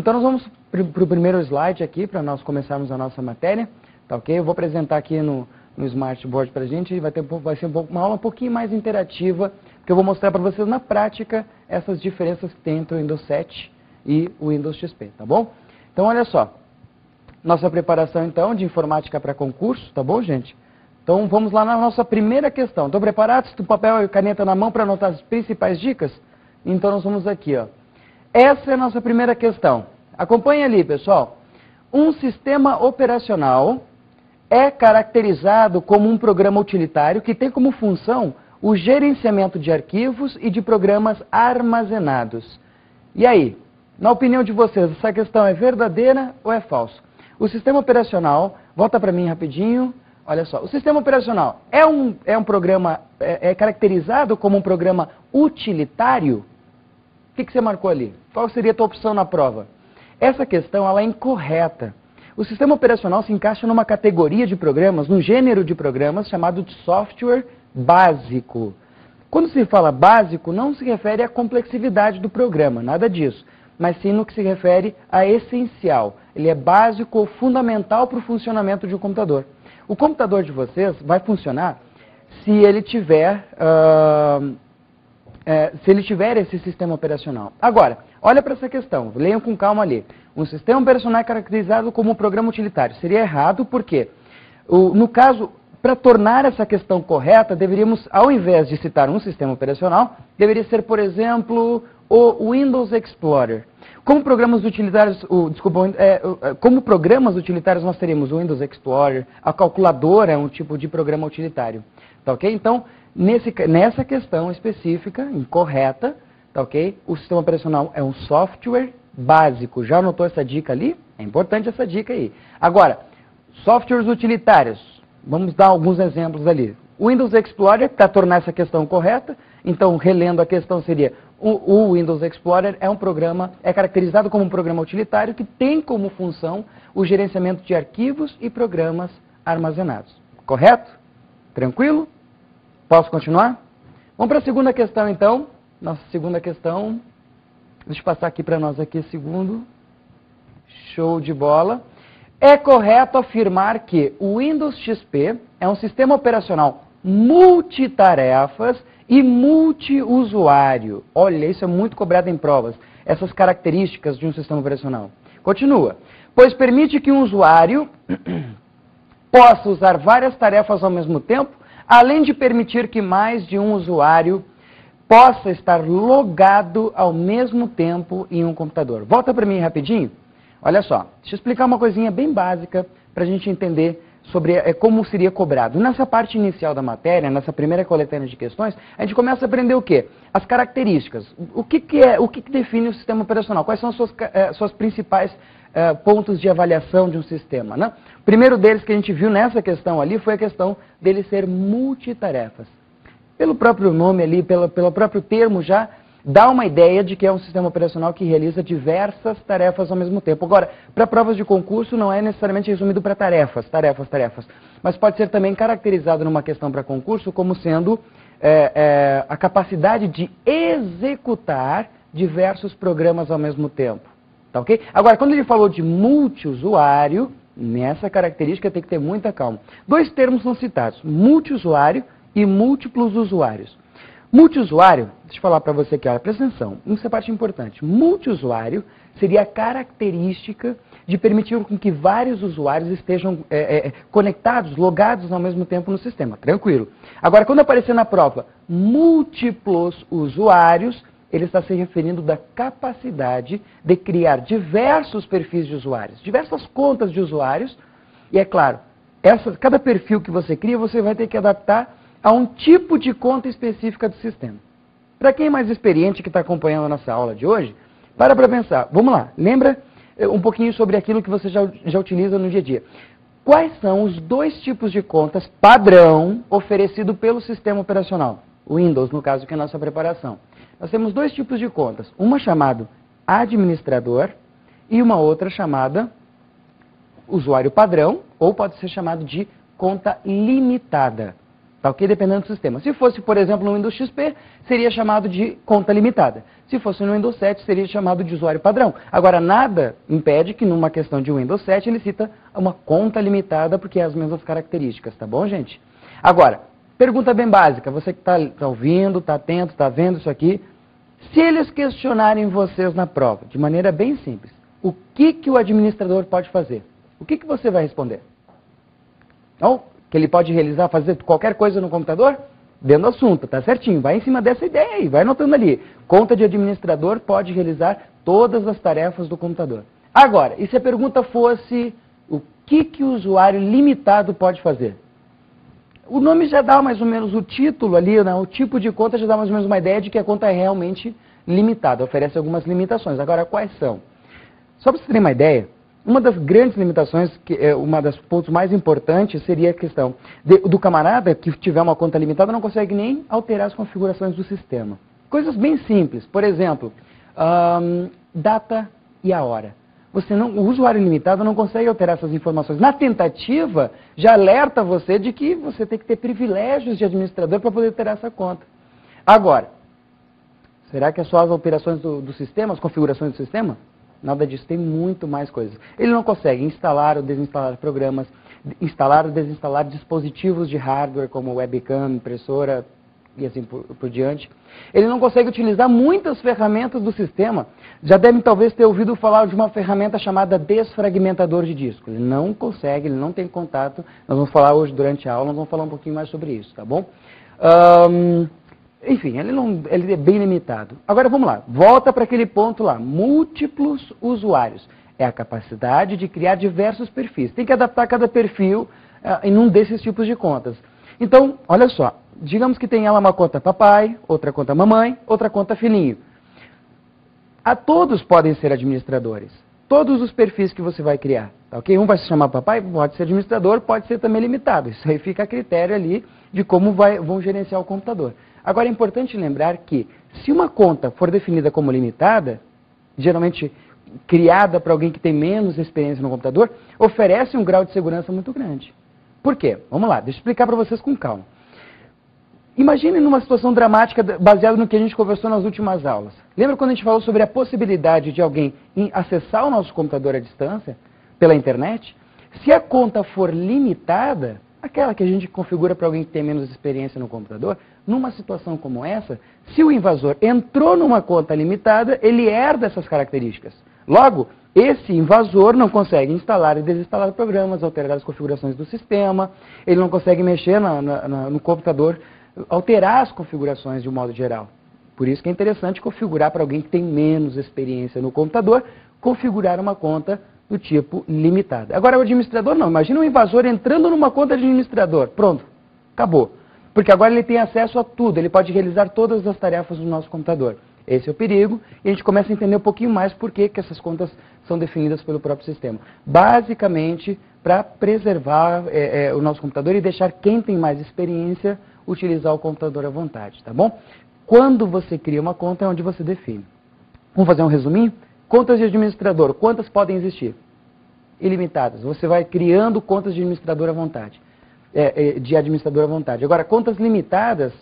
Então nós vamos para o primeiro slide aqui, para nós começarmos a nossa matéria, tá ok? Eu vou apresentar aqui no Smartboard para a gente, vai ser uma aula um pouquinho mais interativa, porque eu vou mostrar para vocês na prática essas diferenças que tem entre o Windows 7 e o Windows XP, tá bom? Então olha só, nossa preparação então de informática para concurso, tá bom, gente? Então vamos lá na nossa primeira questão. Estão preparados? Com papel e caneta na mão para anotar as principais dicas? Então nós vamos aqui, ó. Essa é a nossa primeira questão. Acompanhe ali, pessoal. Um sistema operacional é caracterizado como um programa utilitário que tem como função o gerenciamento de arquivos e de programas armazenados. E aí, na opinião de vocês, essa questão é verdadeira ou é falsa? O sistema operacional, volta para mim rapidinho, olha só, o sistema operacional é um programa, é caracterizado como um programa utilitário? O que você marcou ali? Qual seria a tua opção na prova? Essa questão ela é incorreta. O sistema operacional se encaixa numa categoria de programas, num gênero de programas chamado de software básico. Quando se fala básico, não se refere à complexidade do programa, nada disso, mas sim no que se refere a essencial. Ele é básico ou fundamental para o funcionamento de um computador. O computador de vocês vai funcionar se ele tiver esse sistema operacional. Agora, olha para essa questão, leiam com calma ali. Um sistema operacional é caracterizado como um programa utilitário. Seria errado porque, no caso, para tornar essa questão correta, deveríamos, ao invés de citar um sistema operacional, deveria ser, por exemplo, o Windows Explorer. Como programas utilitários, como programas utilitários nós teríamos o Windows Explorer, a calculadora é um tipo de programa utilitário. Tá ok? Então, nessa questão específica, incorreta, tá ok? O sistema operacional é um software básico. Já anotou essa dica ali? É importante essa dica aí. Agora, softwares utilitários. Vamos dar alguns exemplos ali. O Windows Explorer, para tornar essa questão correta, então, relendo a questão, seria o Windows Explorer é caracterizado como um programa utilitário que tem como função o gerenciamento de arquivos e programas armazenados. Correto? Tranquilo? Posso continuar? Vamos para a segunda questão, então. Nossa segunda questão. Deixa eu passar aqui para nós aqui, segundo. Show de bola. É correto afirmar que o Windows XP é um sistema operacional multitarefas e multiusuário. Olha, isso é muito cobrado em provas. Essas características de um sistema operacional. Continua. Pois permite que um usuário possa usar várias tarefas ao mesmo tempo, além de permitir que mais de um usuário possa estar logado ao mesmo tempo em um computador. Volta para mim rapidinho. Olha só, deixa eu explicar uma coisinha bem básica para a gente entender sobre como seria cobrado. Nessa parte inicial da matéria, nessa primeira coletânea de questões, a gente começa a aprender o quê? As características. O que define o sistema operacional? Quais são as suas principais pontos de avaliação de um sistema, né? O primeiro deles que a gente viu nessa questão ali foi a questão dele ser multitarefas. Pelo próprio nome ali, pelo próprio termo já, dá uma ideia de que é um sistema operacional que realiza diversas tarefas ao mesmo tempo. Agora, para provas de concurso não é necessariamente resumido para tarefas, mas pode ser também caracterizado numa questão para concurso como sendo a capacidade de executar diversos programas ao mesmo tempo. Tá ok? Agora, quando ele falou de multiusuário, nessa característica tem que ter muita calma. Dois termos são citados, multiusuário e múltiplos usuários. Multiusuário, deixa eu falar para você aqui, olha, presta atenção, isso é parte importante. Multiusuário seria a característica de permitir que vários usuários estejam conectados, logados ao mesmo tempo no sistema. Tranquilo. Agora, quando aparecer na prova múltiplos usuários, ele está se referindo da capacidade de criar diversos perfis de usuários, diversas contas de usuários, e é claro, cada perfil que você cria, você vai ter que adaptar a um tipo de conta específica do sistema. Para quem é mais experiente que está acompanhando a nossa aula de hoje, para pensar. Vamos lá, lembra um pouquinho sobre aquilo que você já utiliza no dia a dia. Quais são os dois tipos de contas padrão oferecido pelo sistema operacional? O Windows, no caso, que é a nossa preparação. Nós temos dois tipos de contas. Uma chamada administrador e uma outra chamada usuário padrão, ou pode ser chamado de conta limitada. Tá ok? Dependendo do sistema. Se fosse, por exemplo, no Windows XP, seria chamado de conta limitada. Se fosse no Windows 7, seria chamado de usuário padrão. Agora, nada impede que numa questão de Windows 7 ele cita uma conta limitada, porque é as mesmas características, tá bom, gente? Agora, pergunta bem básica, você que está ouvindo, está atento, está vendo isso aqui, se eles questionarem vocês na prova, de maneira bem simples, o que o administrador pode fazer? O que você vai responder? Então, que ele pode realizar, fazer qualquer coisa no computador? Dentro do assunto, tá certinho. Vai em cima dessa ideia aí, vai anotando ali. Conta de administrador pode realizar todas as tarefas do computador. Agora, e se a pergunta fosse o que o usuário limitado pode fazer? O nome já dá mais ou menos o título ali, né? O tipo de conta já dá mais ou menos uma ideia de que a conta é realmente limitada, oferece algumas limitações. Agora, quais são? Só para vocês terem uma ideia, uma das grandes limitações, uma das pontos mais importantes, seria a questão do camarada que tiver uma conta limitada não consegue nem alterar as configurações do sistema. Coisas bem simples, por exemplo, data e a hora. O usuário limitado não consegue alterar essas informações. Na tentativa, já alerta você de que você tem que ter privilégios de administrador para poder ter essa conta. Agora, será que é só as alterações do sistema, as configurações do sistema? Nada disso, tem muito mais coisas. Ele não consegue instalar ou desinstalar programas, instalar ou desinstalar dispositivos de hardware como webcam, impressora e assim por diante. Ele não consegue utilizar muitas ferramentas do sistema. Já devem talvez ter ouvido falar de uma ferramenta chamada desfragmentador de disco. Ele não consegue, ele não tem contato. Nós vamos falar hoje durante a aula, nós vamos falar um pouquinho mais sobre isso, tá bom? Enfim, ele é bem limitado. Agora vamos lá, volta para aquele ponto lá, múltiplos usuários. É a capacidade de criar diversos perfis. Tem que adaptar cada perfil em um desses tipos de contas. Então, olha só, digamos que tem ela uma conta papai, outra conta mamãe, outra conta filhinho. Todos podem ser administradores. Todos os perfis que você vai criar, tá ok? Um vai se chamar papai, pode ser administrador, pode ser também limitado. Isso aí fica a critério ali de como vão gerenciar o computador. Agora é importante lembrar que, se uma conta for definida como limitada, geralmente criada para alguém que tem menos experiência no computador, oferece um grau de segurança muito grande. Por quê? Vamos lá, deixa eu explicar para vocês com calma. Imagine numa situação dramática baseada no que a gente conversou nas últimas aulas. Lembra quando a gente falou sobre a possibilidade de alguém acessar o nosso computador à distância, pela internet? Se a conta for limitada, aquela que a gente configura para alguém que tem menos experiência no computador, numa situação como essa, se o invasor entrou numa conta limitada, ele herda essas características. Logo, esse invasor não consegue instalar e desinstalar programas, alterar as configurações do sistema, ele não consegue mexer no computador, alterar as configurações de um modo geral. Por isso que é interessante configurar para alguém que tem menos experiência no computador, configurar uma conta do tipo limitada. Agora o administrador não, imagina um invasor entrando numa conta de administrador, pronto, acabou. Porque agora ele tem acesso a tudo, ele pode realizar todas as tarefas do nosso computador. Esse é o perigo, e a gente começa a entender um pouquinho mais por que essas contas são definidas pelo próprio sistema. Basicamente, para preservar o nosso computador e deixar quem tem mais experiência utilizar o computador à vontade, tá bom? Quando você cria uma conta é onde você define. Vamos fazer um resuminho? Contas de administrador, quantas podem existir? Ilimitadas. Você vai criando contas de administrador à vontade. Agora, contas limitadas,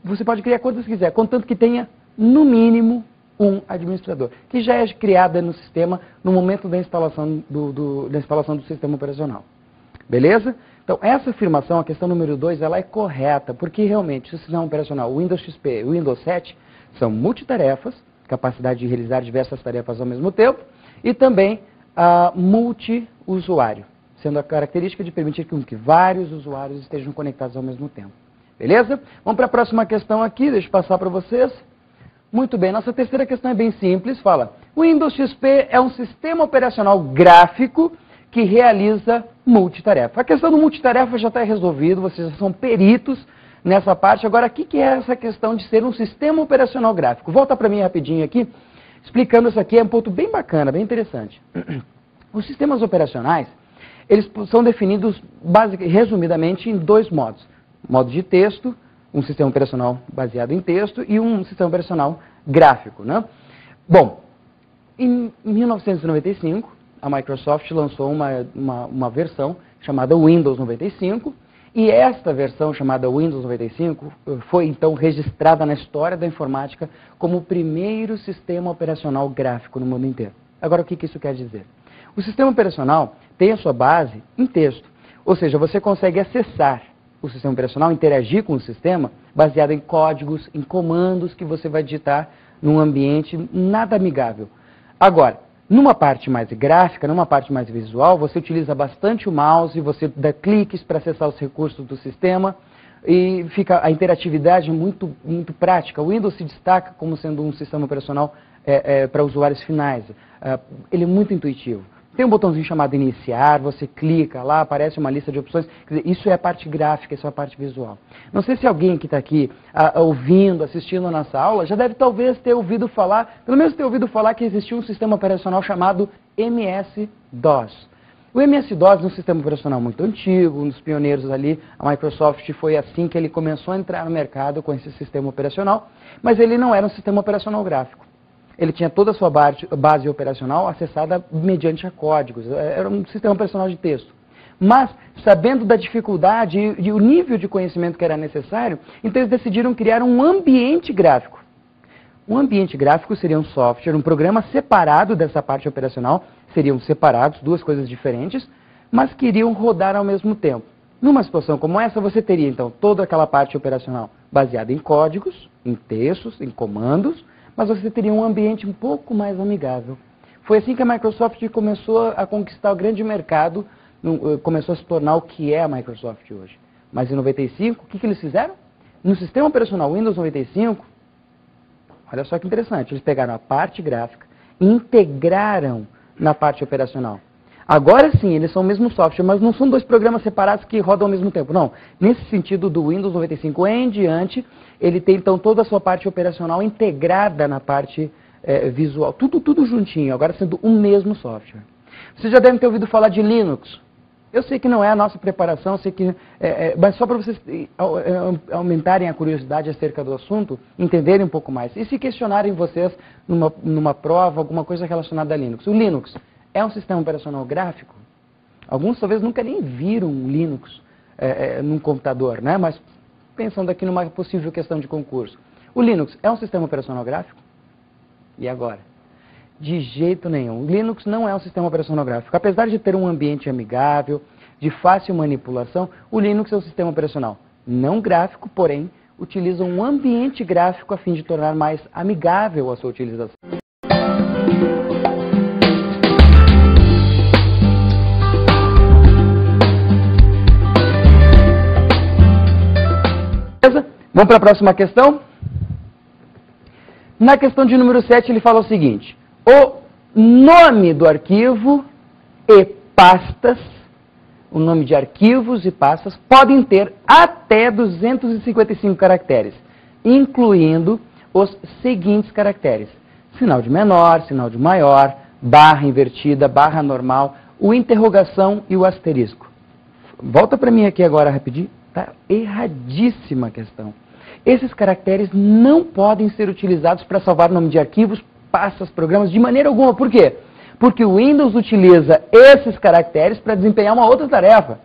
você pode criar quantas quiser, contanto que tenha, no mínimo, um administrador, que já é criada no sistema no momento da instalação do sistema operacional. Beleza? Então, essa afirmação, a questão número 2, ela é correta, porque realmente o sistema operacional, o Windows XP e o Windows 7, são multitarefas, capacidade de realizar diversas tarefas ao mesmo tempo, e também multi-usuário, sendo a característica de permitir que vários usuários estejam conectados ao mesmo tempo. Beleza? Vamos para a próxima questão aqui, deixa eu passar para vocês. Muito bem, nossa terceira questão é bem simples, fala: o Windows XP é um sistema operacional gráfico que realiza multitarefa. A questão do multitarefa já está resolvida, vocês já são peritos nessa parte. Agora, o que é essa questão de ser um sistema operacional gráfico? Volta para mim rapidinho aqui, explicando isso aqui, é um ponto bem bacana, bem interessante. Os sistemas operacionais, eles são definidos, resumidamente, em dois modos. Modo de texto, um sistema operacional baseado em texto, e um sistema operacional gráfico, né? Bom, em 1995, a Microsoft lançou uma versão chamada Windows 95, E esta versão, chamada Windows 95, foi então registrada na história da informática como o primeiro sistema operacional gráfico no mundo inteiro. Agora, o que isso quer dizer? O sistema operacional tem a sua base em texto, ou seja, você consegue acessar o sistema operacional, interagir com o sistema, baseado em códigos, em comandos que você vai digitar num ambiente nada amigável. Agora, numa parte mais gráfica, numa parte mais visual, você utiliza bastante o mouse, você dá cliques para acessar os recursos do sistema e fica a interatividade muito prática. O Windows se destaca como sendo um sistema operacional para usuários finais. Ele é muito intuitivo. Tem um botãozinho chamado iniciar, você clica lá, aparece uma lista de opções. Quer dizer, isso é a parte gráfica, isso é a parte visual. Não sei se alguém que está aqui ouvindo, assistindo a nossa aula, já deve talvez ter ouvido falar, pelo menos ter ouvido falar que existia um sistema operacional chamado MS-DOS. O MS-DOS é um sistema operacional muito antigo, um dos pioneiros ali, a Microsoft foi assim que ele começou a entrar no mercado com esse sistema operacional, mas ele não era um sistema operacional gráfico. Ele tinha toda a sua base operacional acessada mediante códigos, era um sistema operacional de texto. Mas, sabendo da dificuldade e o nível de conhecimento que era necessário, então eles decidiram criar um ambiente gráfico. Um ambiente gráfico seria um software, um programa separado dessa parte operacional, seriam separados, duas coisas diferentes, mas que iriam rodar ao mesmo tempo. Numa situação como essa, você teria então toda aquela parte operacional baseada em códigos, em textos, em comandos, mas você teria um ambiente um pouco mais amigável. Foi assim que a Microsoft começou a conquistar o grande mercado, começou a se tornar o que é a Microsoft hoje. Mas em 95, o que eles fizeram? No sistema operacional Windows 95, olha só que interessante, eles pegaram a parte gráfica e integraram na parte operacional. Agora sim, eles são o mesmo software, mas não são dois programas separados que rodam ao mesmo tempo. Não, nesse sentido do Windows 95 em diante, ele tem então toda a sua parte operacional integrada na parte visual. Tudo juntinho, agora sendo o mesmo software. Vocês já devem ter ouvido falar de Linux. Eu sei que não é a nossa preparação, sei que, mas só para vocês aumentarem a curiosidade acerca do assunto, entenderem um pouco mais. E se questionarem vocês numa prova, alguma coisa relacionada a Linux. O Linux é um sistema operacional gráfico? Alguns talvez nunca nem viram um Linux num computador, né? Mas pensando aqui numa possível questão de concurso. O Linux é um sistema operacional gráfico? E agora? De jeito nenhum. O Linux não é um sistema operacional gráfico. Apesar de ter um ambiente amigável, de fácil manipulação, o Linux é um sistema operacional não gráfico, porém, utiliza um ambiente gráfico a fim de tornar mais amigável a sua utilização. Vamos para a próxima questão? Na questão de número 7, ele fala o seguinte: o nome do arquivo e pastas, o nome de arquivos e pastas, podem ter até 255 caracteres, incluindo os seguintes caracteres: sinal de menor, sinal de maior, barra invertida, barra normal, o interrogação e o asterisco. Volta para mim aqui agora rapidinho. Está erradíssima a questão. Esses caracteres não podem ser utilizados para salvar nome de arquivos, pastas, programas, de maneira alguma. Por quê? Porque o Windows utiliza esses caracteres para desempenhar uma outra tarefa.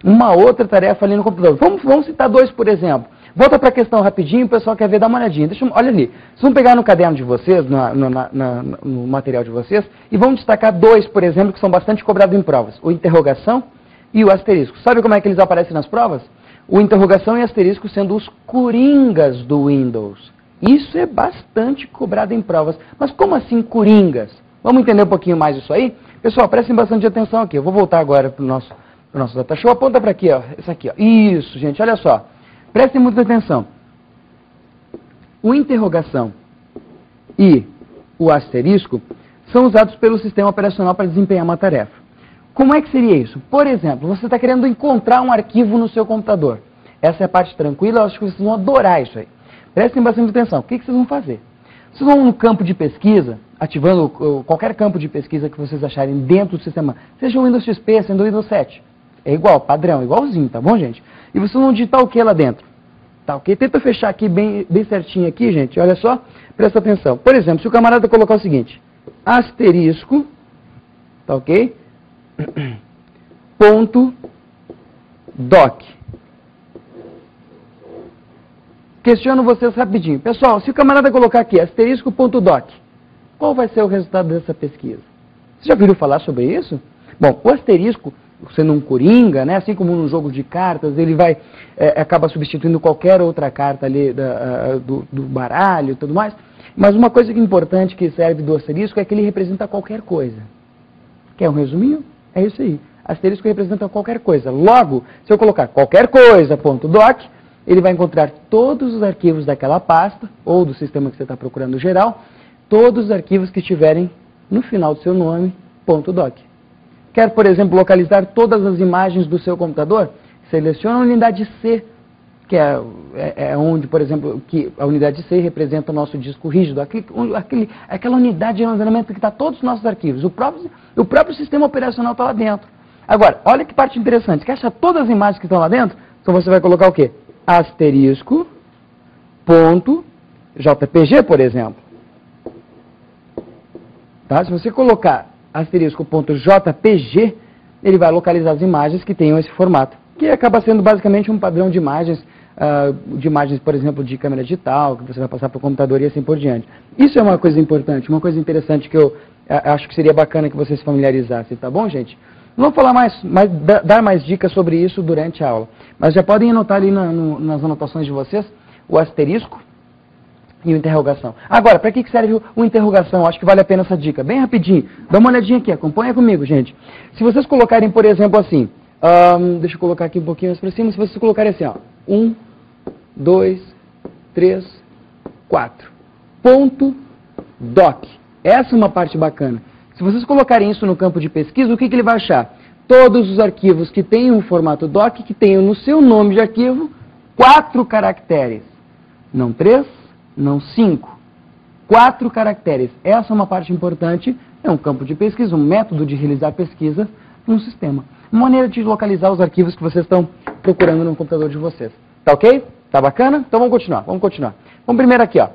Uma outra tarefa ali no computador. Vamos citar dois, por exemplo. Volta para a questão rapidinho, o pessoal quer ver, dá uma olhadinha. Olha ali. Vocês vão pegar no caderno de vocês, no material de vocês, e vão destacar dois, por exemplo, que são bastante cobrados em provas. O interrogação e o asterisco. Sabe como é que eles aparecem nas provas? O interrogação e asterisco sendo os coringas do Windows. Isso é bastante cobrado em provas. Mas como assim coringas? Vamos entender um pouquinho mais isso aí? Pessoal, prestem bastante atenção aqui. Eu vou voltar agora para o nosso data show. Aponta para aqui, ó. Isso aqui, ó. Isso, gente, olha só. Prestem muita atenção. O interrogação e o asterisco são usados pelo sistema operacional para desempenhar uma tarefa. Como é que seria isso? Por exemplo, você está querendo encontrar um arquivo no seu computador. Essa é a parte tranquila, eu acho que vocês vão adorar isso aí. Prestem bastante atenção. O que vocês vão fazer? Vocês vão no campo de pesquisa, ativando qualquer campo de pesquisa que vocês acharem dentro do sistema, seja o Windows XP, seja o Windows 7. É igual, padrão, igualzinho, tá bom, gente? E vocês vão digitar o que lá dentro? Tá, ok? Tenta fechar aqui bem certinho aqui, gente. Olha só, presta atenção. Por exemplo, se o camarada colocar o seguinte, asterisco, tá ok? Ponto doc. questiono vocês rapidinho. Pessoal, se o camarada colocar aqui asterisco.doc, qual vai ser o resultado dessa pesquisa? Vocês já viram falar sobre isso? Bom, o asterisco, sendo um coringa, né, assim como no jogo de cartas, ele vai, acaba substituindo qualquer outra carta ali do baralho e tudo mais. Mas uma coisa importante que serve do asterisco é que ele representa qualquer coisa. Quer um resuminho? É isso aí. Asterisco representa qualquer coisa. Logo, se eu colocar qualquer coisa.doc, ele vai encontrar todos os arquivos daquela pasta, ou do sistema que você está procurando geral, todos os arquivos que estiverem no final do seu nome, .doc. Quer, por exemplo, localizar todas as imagens do seu computador? Seleciona a unidade C, que é onde, por exemplo, que a unidade C representa o nosso disco rígido, aquela unidade de armazenamento que está todos os nossos arquivos. O próprio sistema operacional está lá dentro. Agora, olha que parte interessante. Quer achar todas as imagens que estão lá dentro? Então você vai colocar o quê? Asterisco, ponto, JPG, por exemplo. Tá? Se você colocar asterisco.jpg, ele vai localizar as imagens que tenham esse formato, que acaba sendo basicamente um padrão de imagens, por exemplo, de câmera digital, que você vai passar para o computador e assim por diante. Isso é uma coisa importante, uma coisa interessante que eu acho que seria bacana que vocês se familiarizassem, tá bom, gente? Não vou falar dar mais dicas sobre isso durante a aula, mas já podem anotar ali nas anotações de vocês o asterisco e o interrogação. Agora, para que serve o interrogação? Acho que vale a pena essa dica. Bem rapidinho. Dá uma olhadinha aqui, acompanha comigo, gente. Se vocês colocarem, por exemplo, assim, deixa eu colocar aqui um pouquinho mais para cima, se vocês colocarem assim, ó, 1, 2, 3, 4, ponto, doc. Essa é uma parte bacana. Se vocês colocarem isso no campo de pesquisa, o que ele vai achar? Todos os arquivos que tenham o formato doc, que tenham no seu nome de arquivo 4 caracteres. Não 3, não 5. 4 caracteres. Essa é uma parte importante, é um campo de pesquisa, um método de realizar pesquisa num sistema. Uma maneira de localizar os arquivos que vocês estão procurando no computador de vocês. Tá ok? Tá bacana? Então vamos continuar. Vamos primeiro aqui, ó.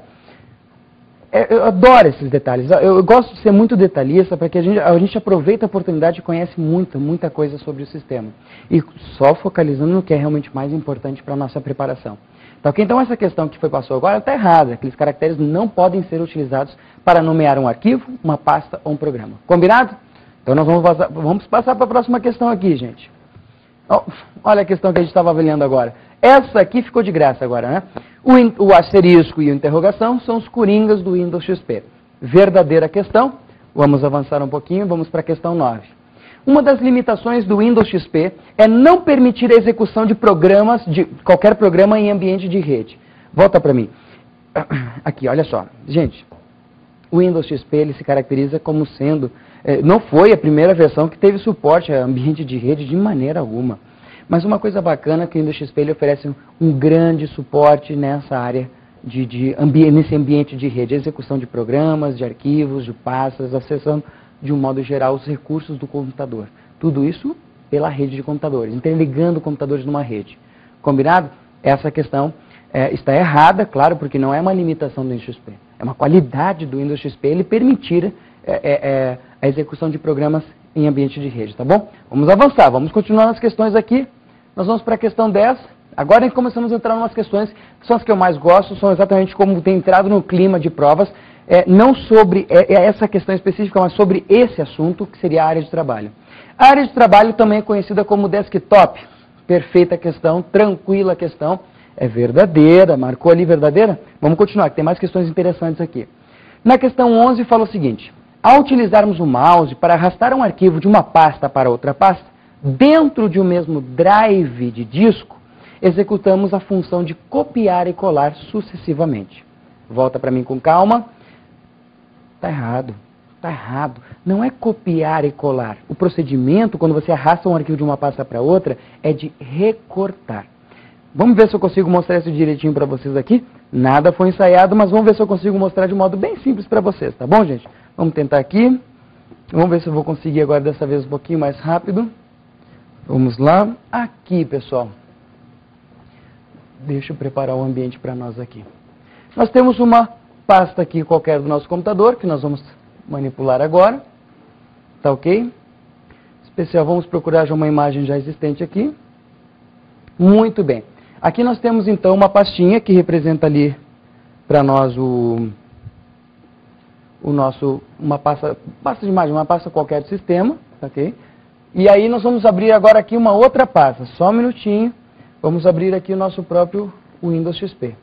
Eu adoro esses detalhes. Eu gosto de ser muito detalhista para que a gente aproveite a oportunidade e conhece muita coisa sobre o sistema. E só focalizando no que é realmente mais importante para a nossa preparação. Tá ok? Então essa questão que passou agora está errada. Aqueles caracteres não podem ser utilizados para nomear um arquivo, uma pasta ou um programa. Combinado? Então nós vamos passar para a próxima questão aqui, gente. Olha a questão que a gente estava avaliando agora. Essa aqui ficou de graça agora, né? O asterisco e a interrogação são os coringas do Windows XP. Verdadeira questão. Vamos avançar um pouquinho, vamos para a questão 9. Uma das limitações do Windows XP é não permitir a execução de programas, de qualquer programa em ambiente de rede. Volta para mim. Aqui, olha só. Gente, o Windows XP ele se caracteriza como sendo... não foi a primeira versão que teve suporte a ambiente de rede de maneira alguma. Mas uma coisa bacana é que o Windows XP ele oferece um grande suporte nessa área, nesse ambiente de rede, a execução de programas, de arquivos, de pastas, acessando de um modo geral os recursos do computador. Tudo isso pela rede de computadores, interligando computadores numa rede. Combinado? Essa questão está errada, claro, porque não é uma limitação do Windows XP. É uma qualidade do Windows XP ele permitir a execução de programas em ambiente de rede, tá bom? Vamos avançar, vamos continuar nas questões aqui. Nós vamos para a questão 10. Agora começamos a entrar em umas questões que são as que eu mais gosto, são exatamente como tem entrado no clima de provas, não sobre essa questão específica, mas sobre esse assunto, que seria a área de trabalho. A área de trabalho também é conhecida como desktop. Perfeita questão, tranquila questão, é verdadeira, marcou ali verdadeira? Vamos continuar, que tem mais questões interessantes aqui. Na questão 11 fala o seguinte: ao utilizarmos o mouse para arrastar um arquivo de uma pasta para outra pasta, dentro de um mesmo drive de disco, executamos a função de copiar e colar sucessivamente. Volta para mim com calma. Está errado. Está errado. Não é copiar e colar. O procedimento, quando você arrasta um arquivo de uma pasta para outra, é de recortar. Vamos ver se eu consigo mostrar isso direitinho para vocês aqui. Nada foi ensaiado, mas vamos ver se eu consigo mostrar de modo bem simples para vocês, tá bom, gente? Vamos tentar aqui. Vamos ver se eu vou conseguir agora dessa vez um pouquinho mais rápido. Vamos lá. Aqui, pessoal. Deixa eu preparar o ambiente para nós aqui. Nós temos uma pasta aqui qualquer do nosso computador, que nós vamos manipular agora. Tá ok? Especial, vamos procurar já uma imagem já existente aqui. Muito bem. Aqui nós temos então uma pastinha que representa ali para nós uma pasta de imagem, uma pasta qualquer do sistema, ok? E aí nós vamos abrir agora aqui uma outra pasta, só um minutinho, vamos abrir aqui o nosso próprio Windows XP.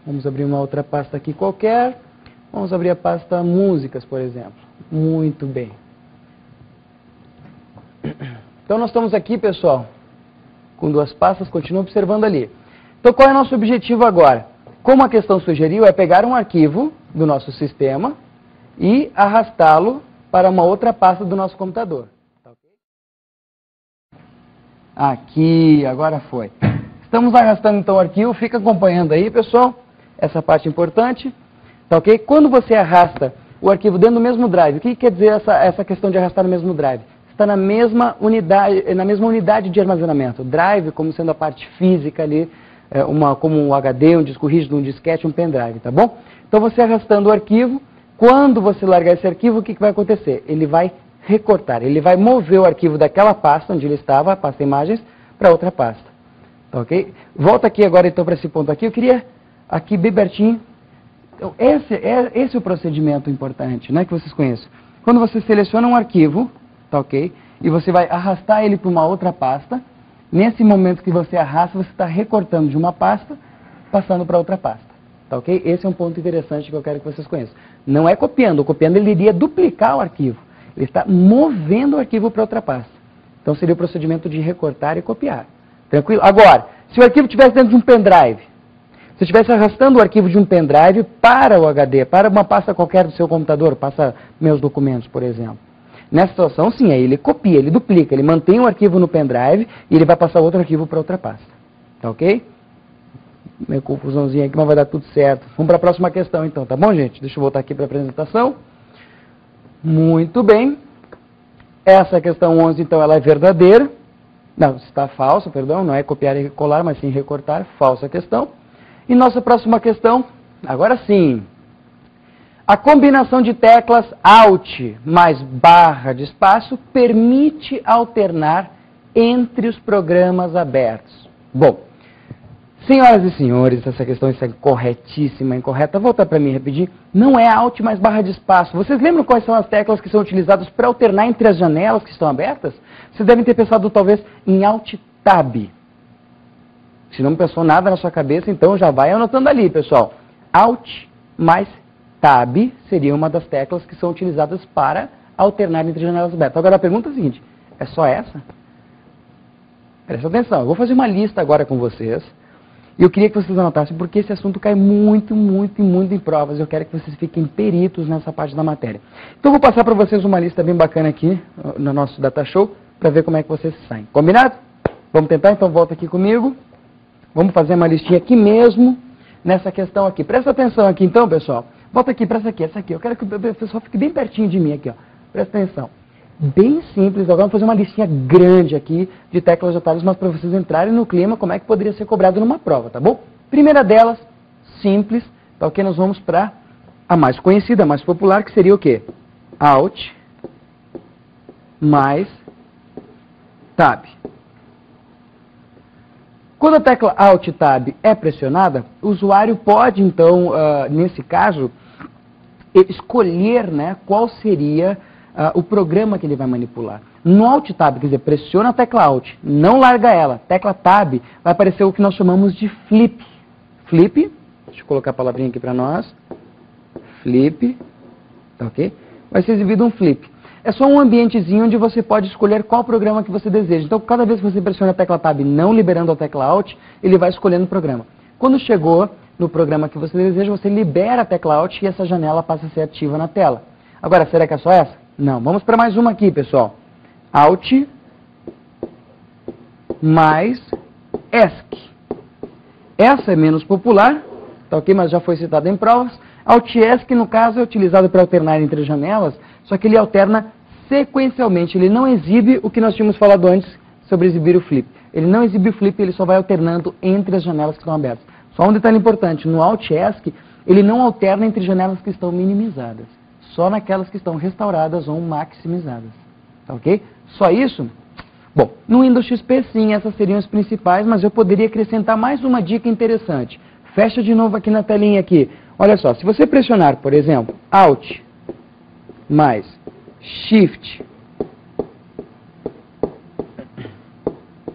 Vamos abrir uma outra pasta aqui qualquer, vamos abrir a pasta músicas, por exemplo. Muito bem. Então nós estamos aqui, pessoal, com duas pastas, continua observando ali. Então qual é o nosso objetivo agora? Como a questão sugeriu, é pegar um arquivo do nosso sistema e arrastá-lo para uma outra pasta do nosso computador. Aqui, agora foi. Estamos arrastando então o arquivo, fica acompanhando aí, pessoal, essa parte importante. Tá ok? Quando você arrasta o arquivo dentro do mesmo drive, o que quer dizer essa questão de arrastar no mesmo drive? Está na mesma unidade de armazenamento. Drive como sendo a parte física ali, como um HD, um disco rígido, um disquete, um pendrive, tá bom? Então você arrastando o arquivo, quando você largar esse arquivo, o que vai acontecer? Ele vai recortar, ele vai mover o arquivo daquela pasta onde ele estava, a pasta imagens, para outra pasta. Tá ok? Volta aqui agora então para esse ponto aqui, eu queria aqui bem pertinho. Então, esse é o procedimento importante, né, que vocês conheçam. Quando você seleciona um arquivo, tá ok? E você vai arrastar ele para uma outra pasta. Nesse momento que você arrasta, você está recortando de uma pasta, passando para outra pasta. Tá ok? Esse é um ponto interessante que eu quero que vocês conheçam. Não é copiando. O copiando ele iria duplicar o arquivo. Ele está movendo o arquivo para outra pasta. Então seria o procedimento de recortar e copiar. Tranquilo? Agora, se o arquivo estivesse dentro de um pendrive, se eu estivesse arrastando o arquivo de um pendrive para o HD, para uma pasta qualquer do seu computador, passa meus documentos, por exemplo. Nessa situação, sim, aí ele copia, ele duplica, ele mantém o arquivo no pendrive e ele vai passar outro arquivo para outra pasta. Tá ok? Meio confusãozinha aqui, mas vai dar tudo certo. Vamos para a próxima questão então, tá bom, gente? Deixa eu voltar aqui para a apresentação. Muito bem. Essa questão 11, então, ela é verdadeira. Não, está falsa, perdão, não é copiar e colar, mas sim recortar, falsa questão. E nossa próxima questão, agora sim. A combinação de teclas Alt mais barra de espaço permite alternar entre os programas abertos. Bom, senhoras e senhores, essa questão é corretíssima, incorreta. Volta para mim rapidinho. Não é Alt mais barra de espaço. Vocês lembram quais são as teclas que são utilizadas para alternar entre as janelas que estão abertas? Vocês devem ter pensado talvez em Alt Tab. Se não pensou nada na sua cabeça, então já vai anotando ali, pessoal. Alt mais Tab seria uma das teclas que são utilizadas para alternar entre janelas abertas. Agora a pergunta é a seguinte, é só essa? Presta atenção, eu vou fazer uma lista agora com vocês. E eu queria que vocês anotassem, porque esse assunto cai muito em provas. Eu quero que vocês fiquem peritos nessa parte da matéria. Então eu vou passar para vocês uma lista bem bacana aqui no nosso Data Show, para ver como é que vocês saem. Combinado? Vamos tentar? Então volta aqui comigo. Vamos fazer uma listinha aqui mesmo, nessa questão aqui. Presta atenção aqui então, pessoal. Volta aqui para essa aqui. Eu quero que o pessoal fique bem pertinho de mim aqui, ó. Presta atenção. Bem simples, agora vamos fazer uma listinha grande aqui de teclas e atalhos, mas para vocês entrarem no clima, como é que poderia ser cobrado numa prova, tá bom? Primeira delas, simples, tá ok? Nós vamos para a mais conhecida, a mais popular, que seria o quê? Alt mais Tab. Quando a tecla Alt Tab é pressionada, o usuário pode, então, nesse caso, escolher, né, qual seria o programa que ele vai manipular. No Alt Tab, quer dizer, pressiona a tecla Alt, não larga ela. Tecla Tab vai aparecer o que nós chamamos de flip. Flip, deixa eu colocar a palavrinha aqui para nós. Flip, tá ok? Vai ser exibido um flip. É só um ambientezinho onde você pode escolher qual programa que você deseja. Então, cada vez que você pressiona a tecla Tab não liberando a tecla Alt, ele vai escolhendo o programa. Quando chegou no programa que você deseja, você libera a tecla Alt e essa janela passa a ser ativa na tela. Agora, será que é só essa? Não. Vamos para mais uma aqui, pessoal. Alt mais ESC. Essa é menos popular, tá ok? Mas já foi citada em provas. Alt ESC, no caso, é utilizado para alternar entre janelas, só que ele alterna sequencialmente. Ele não exibe o que nós tínhamos falado antes sobre exibir o flip. Ele não exibe o flip, ele só vai alternando entre as janelas que estão abertas. Só um detalhe importante, no Alt ESC, ele não alterna entre janelas que estão minimizadas. Só naquelas que estão restauradas ou maximizadas. Tá ok? Só isso, Bom, no Windows XP sim, essas seriam as principais, mas eu poderia acrescentar mais uma dica interessante. Fecha de novo aqui na telinha aqui. Olha só, se você pressionar, por exemplo, Alt mais Shift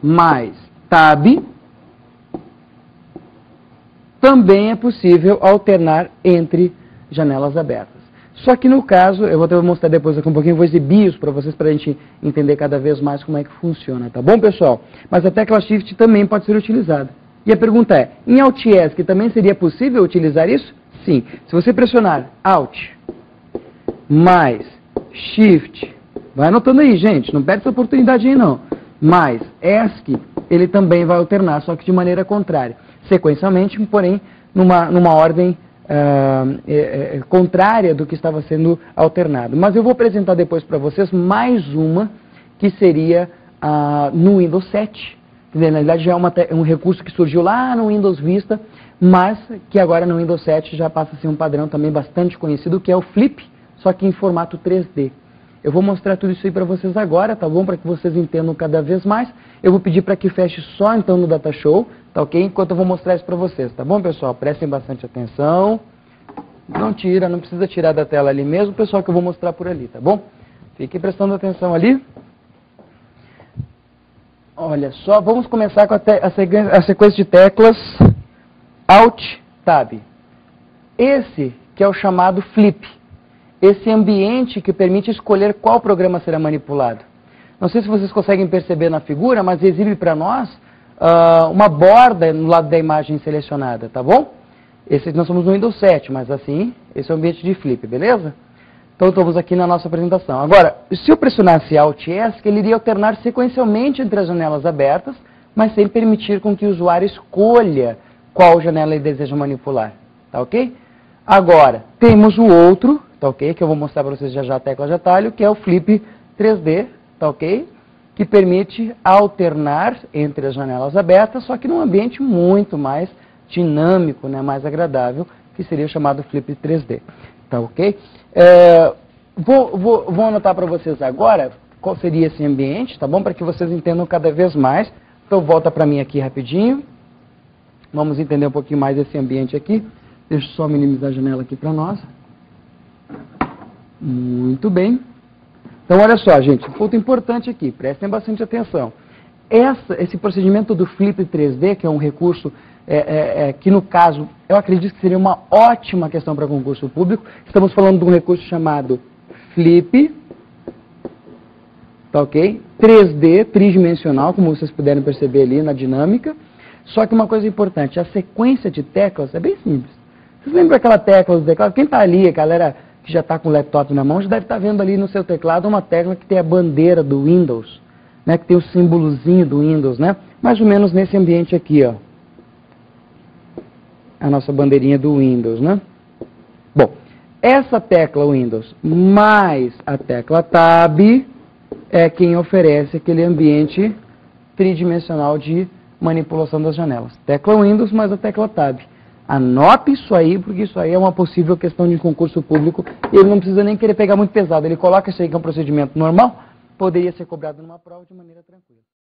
mais Tab, também é possível alternar entre janelas abertas. Só que no caso, eu vou mostrar depois aqui um pouquinho, vou exibir isso para vocês, para a gente entender cada vez mais como é que funciona, tá bom, pessoal? Mas a tecla Shift também pode ser utilizada. E a pergunta é, em Alt ESC também seria possível utilizar isso? Sim. Se você pressionar Alt mais Shift, vai anotando aí, gente, não perde essa oportunidade aí não, mais ESC, ele também vai alternar, só que de maneira contrária. Sequencialmente, porém, numa ordem contrária do que estava sendo alternado. Mas eu vou apresentar depois para vocês mais uma, que seria no Windows 7. Na realidade, já é um recurso que surgiu lá no Windows Vista, mas que agora no Windows 7 já passa a ser um padrão também bastante conhecido, que é o Flip, só que em formato 3D. Eu vou mostrar tudo isso aí para vocês agora, tá bom? Para que vocês entendam cada vez mais. Eu vou pedir para que feche só então no Data Show, tá ok? Enquanto eu vou mostrar isso para vocês, tá bom, pessoal? Prestem bastante atenção. Não precisa tirar da tela ali mesmo, pessoal, que eu vou mostrar por ali, tá bom? Fiquem prestando atenção ali. Olha só, vamos começar com a sequência de teclas Alt Tab. Esse que é o chamado Flip. Esse ambiente que permite escolher qual programa será manipulado. Não sei se vocês conseguem perceber na figura, mas exibe para nós uma borda no lado da imagem selecionada, tá bom? Nós somos no Windows 7, mas assim, esse é o ambiente de Flip, beleza? Então estamos aqui na nossa apresentação. Agora, se eu pressionasse Alt ESC, ele iria alternar sequencialmente entre as janelas abertas, mas sem permitir com que o usuário escolha qual janela ele deseja manipular, tá ok? Agora, temos o outro, tá ok? Que eu vou mostrar para vocês já a tecla de atalho, que é o Flip 3D, tá ok? Que permite alternar entre as janelas abertas, só que num ambiente muito mais dinâmico, né? Mais agradável, que seria o chamado Flip 3D, tá ok? Vou anotar para vocês agora qual seria esse ambiente, tá bom? Para que vocês entendam cada vez mais. Então volta para mim aqui rapidinho. Vamos entender um pouquinho mais esse ambiente aqui. Deixa eu só minimizar a janela aqui para nós. Muito bem. Então, olha só, gente, um ponto importante aqui, prestem bastante atenção. Esse procedimento do Flip 3D, que é um recurso que, no caso, eu acredito que seria uma ótima questão para concurso público. Estamos falando de um recurso chamado Flip, tá ok? 3D, tridimensional, como vocês puderam perceber ali na dinâmica. Só que uma coisa importante, a sequência de teclas é bem simples. Vocês lembram aquela tecla do teclado? Quem está ali, a galera que já está com o laptop na mão, já deve estar vendo ali no seu teclado uma tecla que tem a bandeira do Windows, né, que tem o símbolozinho do Windows, né? Mais ou menos nesse ambiente aqui, ó. A nossa bandeirinha do Windows, né? Bom, essa tecla Windows mais a tecla Tab é quem oferece aquele ambiente tridimensional de manipulação das janelas. Tecla Windows mais a tecla Tab. Anote isso aí, porque isso aí é uma possível questão de concurso público e ele não precisa nem querer pegar muito pesado. Ele coloca isso aí que é um procedimento normal, poderia ser cobrado numa prova de maneira tranquila.